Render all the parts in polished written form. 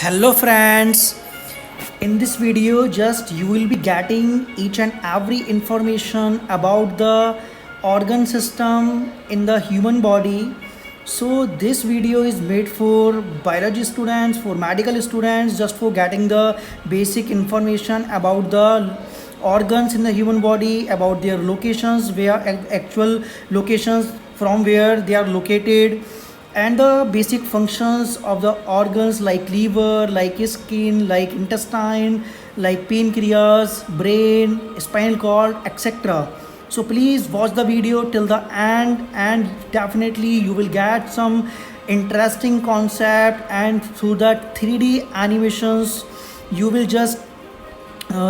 Hello friends, in this video just you will be getting each and every information about the organ system in the human body. So this video is made for biology students, for medical students, just for getting the basic information about the organs in the human body, about their locations, where actual locations from where they are located, and the basic functions of the organs like liver, like skin, like intestine, like pancreas, brain, spinal cord, etc. So please watch the video till the end, and definitely you will get some interesting concept, and through that 3D animations you will just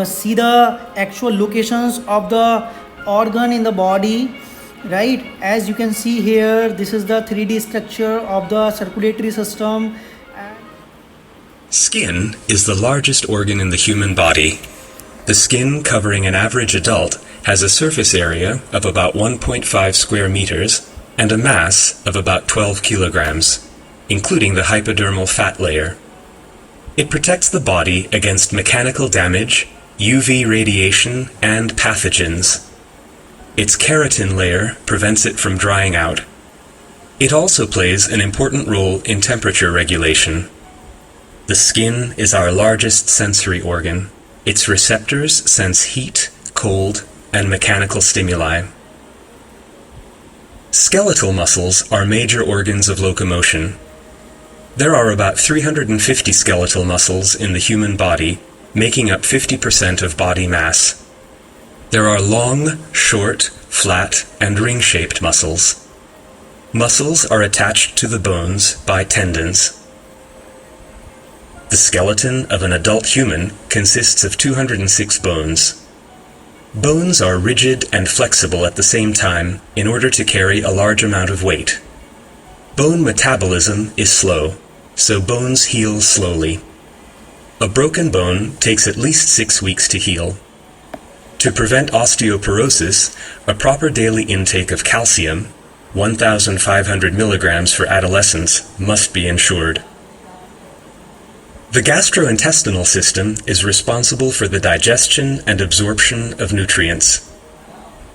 see the actual locations of the organ in the body, right? As you can see here, this is the 3D structure of the circulatory system. Skin is the largest organ in the human body. The skin covering an average adult has a surface area of about 1.5 square meters and a mass of about 12 kilograms, including the hypodermal fat layer. It protects the body against mechanical damage, UV radiation, and pathogens. Its keratin layer prevents it from drying out. It also plays an important role in temperature regulation. The skin is our largest sensory organ. Its receptors sense heat, cold, and mechanical stimuli. Skeletal muscles are major organs of locomotion. There are about 350 skeletal muscles in the human body, making up 50% of body mass. There are long, short, flat, and ring-shaped muscles. Muscles are attached to the bones by tendons. The skeleton of an adult human consists of 206 bones. Bones are rigid and flexible at the same time in order to carry a large amount of weight. Bone metabolism is slow, so bones heal slowly. A broken bone takes at least 6 weeks to heal. To prevent osteoporosis, a proper daily intake of calcium, 1,500 milligrams for adolescents, must be ensured. The gastrointestinal system is responsible for the digestion and absorption of nutrients.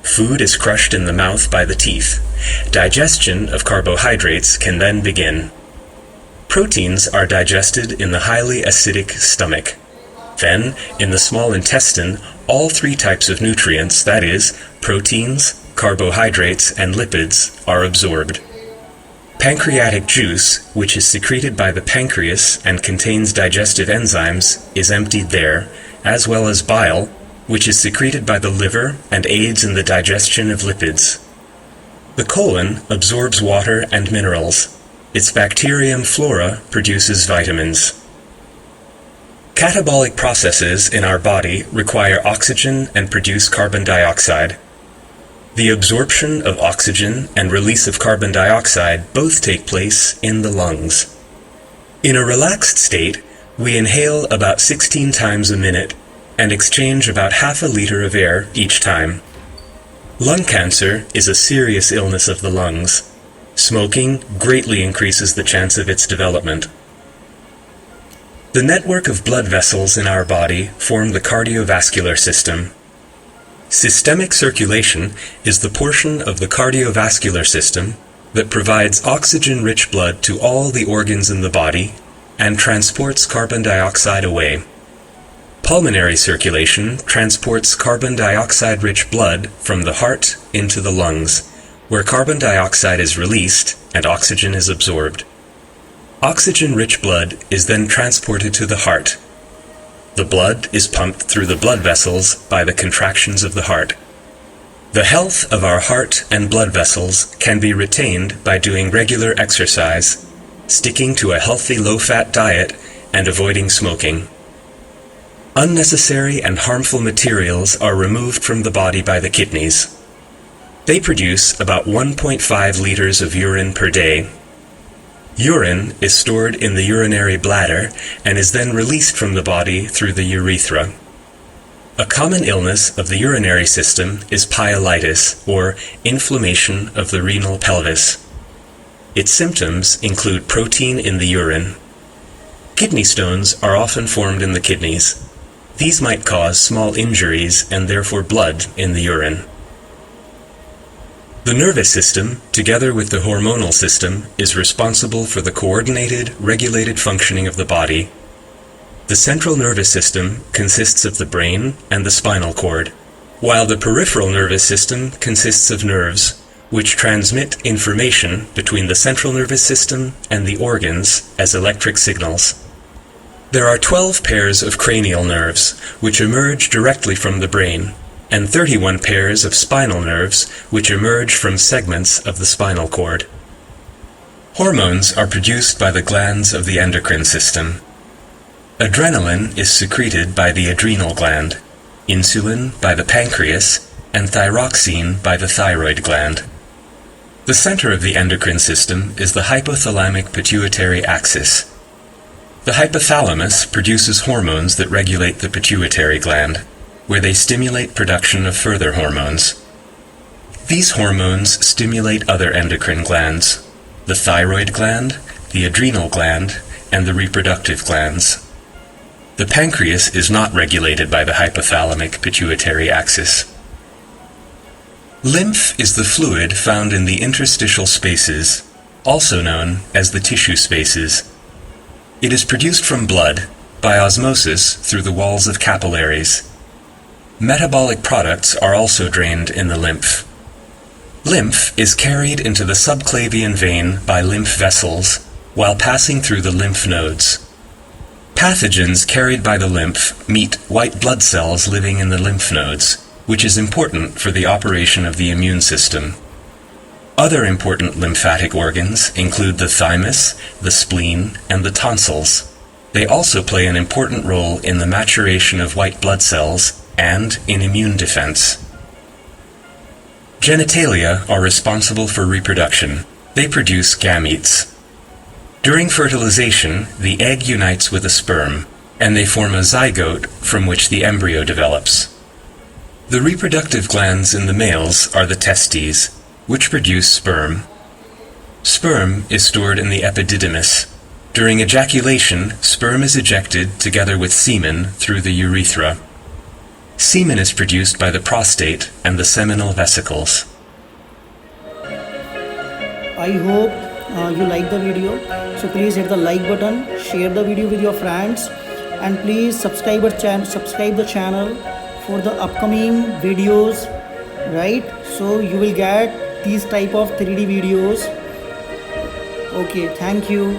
Food is crushed in the mouth by the teeth. Digestion of carbohydrates can then begin. Proteins are digested in the highly acidic stomach. Then, in the small intestine, all three types of nutrients, that is, proteins, carbohydrates, and lipids, are absorbed. Pancreatic juice, which is secreted by the pancreas and contains digestive enzymes, is emptied there, as well as bile, which is secreted by the liver and aids in the digestion of lipids. The colon absorbs water and minerals. Its bacterium flora produces vitamins. Catabolic processes in our body require oxygen and produce carbon dioxide. The absorption of oxygen and release of carbon dioxide both take place in the lungs. In a relaxed state, we inhale about 16 times a minute and exchange about half a liter of air each time. Lung cancer is a serious illness of the lungs. Smoking greatly increases the chance of its development. The network of blood vessels in our body form the cardiovascular system. Systemic circulation is the portion of the cardiovascular system that provides oxygen-rich blood to all the organs in the body and transports carbon dioxide away. Pulmonary circulation transports carbon dioxide-rich blood from the heart into the lungs, where carbon dioxide is released and oxygen is absorbed. Oxygen-rich blood is then transported to the heart. The blood is pumped through the blood vessels by the contractions of the heart. The health of our heart and blood vessels can be retained by doing regular exercise, sticking to a healthy low-fat diet, and avoiding smoking. Unnecessary and harmful materials are removed from the body by the kidneys. They produce about 1.5 liters of urine per day. Urine is stored in the urinary bladder and is then released from the body through the urethra. A common illness of the urinary system is pyelitis, or inflammation of the renal pelvis. Its symptoms include protein in the urine. Kidney stones are often formed in the kidneys. These might cause small injuries and therefore blood in the urine. The nervous system, together with the hormonal system, is responsible for the coordinated, regulated functioning of the body. The central nervous system consists of the brain and the spinal cord, while the peripheral nervous system consists of nerves, which transmit information between the central nervous system and the organs as electric signals. There are 12 pairs of cranial nerves, which emerge directly from the brain, and 31 pairs of spinal nerves, which emerge from segments of the spinal cord. Hormones are produced by the glands of the endocrine system. Adrenaline is secreted by the adrenal gland, insulin by the pancreas, and thyroxine by the thyroid gland. The center of the endocrine system is the hypothalamic pituitary axis. The hypothalamus produces hormones that regulate the pituitary gland, where they stimulate production of further hormones. These hormones stimulate other endocrine glands, the thyroid gland, the adrenal gland, and the reproductive glands. The pancreas is not regulated by the hypothalamic pituitary axis. Lymph is the fluid found in the interstitial spaces, also known as the tissue spaces. It is produced from blood, by osmosis through the walls of capillaries. Metabolic products are also drained in the lymph. Lymph is carried into the subclavian vein by lymph vessels, while passing through the lymph nodes. Pathogens carried by the lymph meet white blood cells living in the lymph nodes, which is important for the operation of the immune system. Other important lymphatic organs include the thymus, the spleen, and the tonsils. They also play an important role in the maturation of white blood cells and in immune defense. Genitalia are responsible for reproduction. They produce gametes. During fertilization, the egg unites with a sperm, and they form a zygote from which the embryo develops. The reproductive glands in the males are the testes, which produce sperm. Sperm is stored in the epididymis. During ejaculation, sperm is ejected together with semen through the urethra. Semen is produced by the prostate and the seminal vesicles. I hope you like the video. So please hit the like button, share the video with your friends, and please subscribe the channel for the upcoming videos, right? So you will get these type of 3D videos. Okay, thank you.